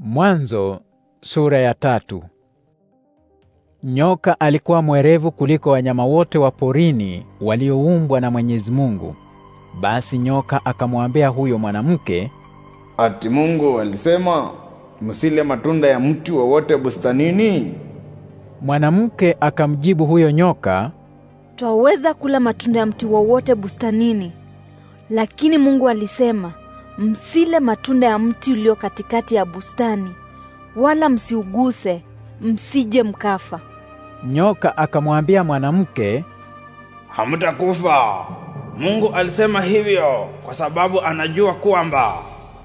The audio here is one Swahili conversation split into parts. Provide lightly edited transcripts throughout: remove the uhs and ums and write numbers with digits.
Mwanzo sura ya 3. Nyoka alikuwa mwerevu kuliko wanyama wote wa porini walioumbwa na Mwenyezi Mungu. Basi nyoka akamwambia huyo mwanamke, ati Mungu alisema msile matunda ya mti wowote bustanini? Mwanamke akamjibu huyo nyoka, twaweza kula matunda ya mti wowote bustanini, lakini Mungu alisema msile matunda ya mti ulio katikati ya bustani, wala msiuguse, msije mkafa. Nyoka akamwambia mwanamke, hamtakufa. Mungu alisema hivyo kwa sababu anajua kwamba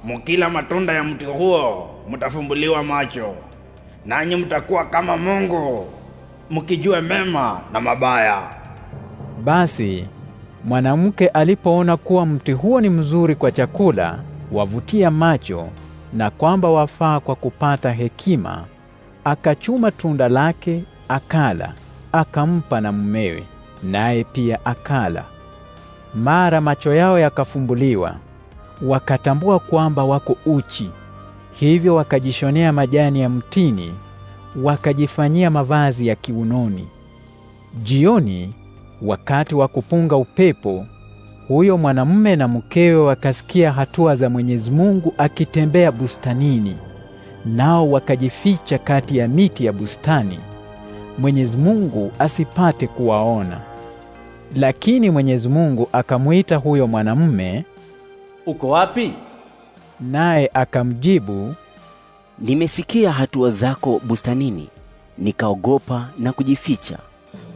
mkila matunda ya mti huo mtafumbuliwa macho, nanyi mtakuwa kama Mungu, mkijua mema na mabaya. Basi mwanamke alipoona kuwa mti huo ni mzuri kwa chakula, wavutia macho, na kwamba wafaa kwa kupata hekima, akachuma tunda lake, akala, akampa na mumewe, naye pia akala. Mara macho yao yakafumbuliwa, wakatambua kwamba wako uchi. Hivyo wakajishonea majani ya mtini, wakajifanyia mavazi ya kiunoni. Jioni, wakati wa kupunga upepo, huyo mwanamume na mkewe wakasikia hatua za Mwenyezi Mungu akitembea bustanini, nao wakajificha kati ya miti ya bustani, Mwenyezi Mungu asipate kuwaona. Lakini Mwenyezi Mungu akamuita huyo mwanamume, uko wapi? Naye akamjibu, nimesikia hatua zako bustanini, nikaogopa na kujificha,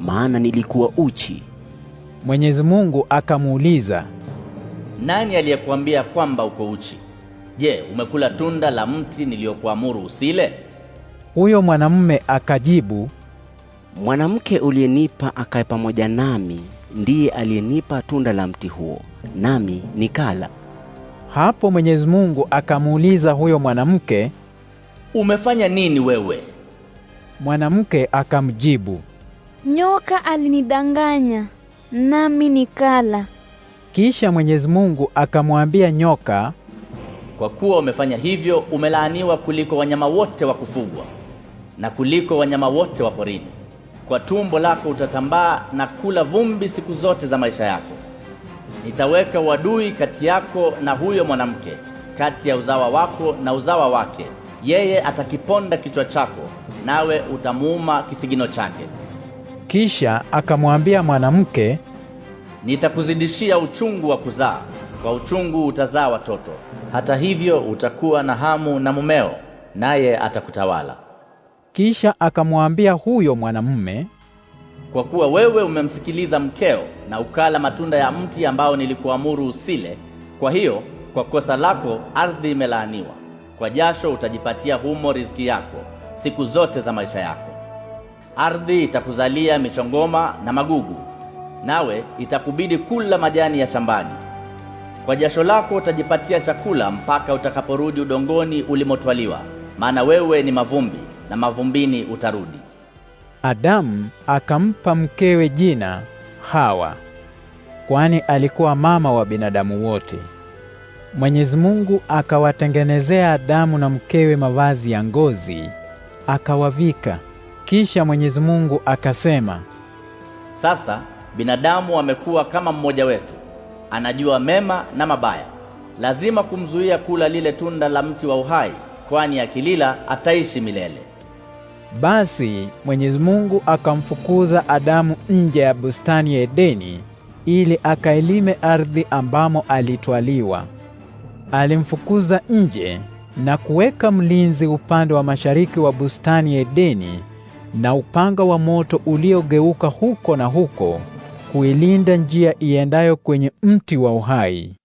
maana nilikuwa uchi. Mwenyezi Mungu akamuuliza, nani aliyekuambia kwamba uko uchi? Je, umekula tunda la mti niliokuamuru usile? Huyo mwanamume akajibu, mwanamke uliyenipa akae pamoja nami ndiye aliyenipa tunda la mti huo, nami nikala. Hapo Mwenyezi Mungu akamuuliza huyo mwanamke, umefanya nini wewe? Mwanamke akamjibu, nyoka alinidanganya, nami nikala. Kisha Mwenyezi Mungu akamwambia nyoka, kwa kuwa umefanya hivyo, umelaaniwa kuliko wanyama wote wa kufugwa na kuliko wanyama wote wa porini. Kwa tumbo lako utatambaa na kula vumbi siku zote za maisha yako. Nitaweka uadui kati yako na huyo mwanamke, kati ya uzawa wako na uzawa wake. Yeye atakiponda kichwa chako, nawe utamuuma kisigino chake. Kisha akamwambia mwanamke, nitakuzidishia uchungu wa kuzaa, kwa uchungu utazaa watoto. Hata hivyo utakuwa na hamu na mumeo, naye atakutawala. Kisha akamwambia huyo mwanamume, kwa kuwa wewe umemsikiliza mkeo na ukala matunda ya mti ambao nilikuamuru usile, kwa hiyo kwa kosa lako ardhi imelaaniwa. Kwa jasho utajipatia humo riziki yako siku zote za maisha yako. Ardhi itakuzalia michongoma na magugu, nawe itakubidi kula majani ya shambani. Kwa jasho lako utajipatia chakula mpaka utakaporudi udongoni ulimotwaliwa, maana wewe ni mavumbi na mavumbini utarudi. Adamu akampa mkewe jina Hawa, kwani alikuwa mama wa binadamu wote. Mwenyezi Mungu akawatengenezea Adamu na mkewe mavazi ya ngozi, akawavika. Kisha Mwenyezi Mungu akasema, sasa binadamu amekuwa kama mmoja wetu, anajua mema na mabaya. Lazima kumzuia kula lile tunda la mti wa uhai, kwani akilila ataishi milele. Basi Mwenyezi Mungu akamfukuza Adamu nje ya bustani ya Edeni ili akailime ardhi ambamo alitwaliwa. Alimfukuza nje na kuweka mlinzi upande wa mashariki wa bustani ya Edeni, na upanga wa moto uliogeuka huko na huko kuilinda njia iendayo kwenye mti wa uhai.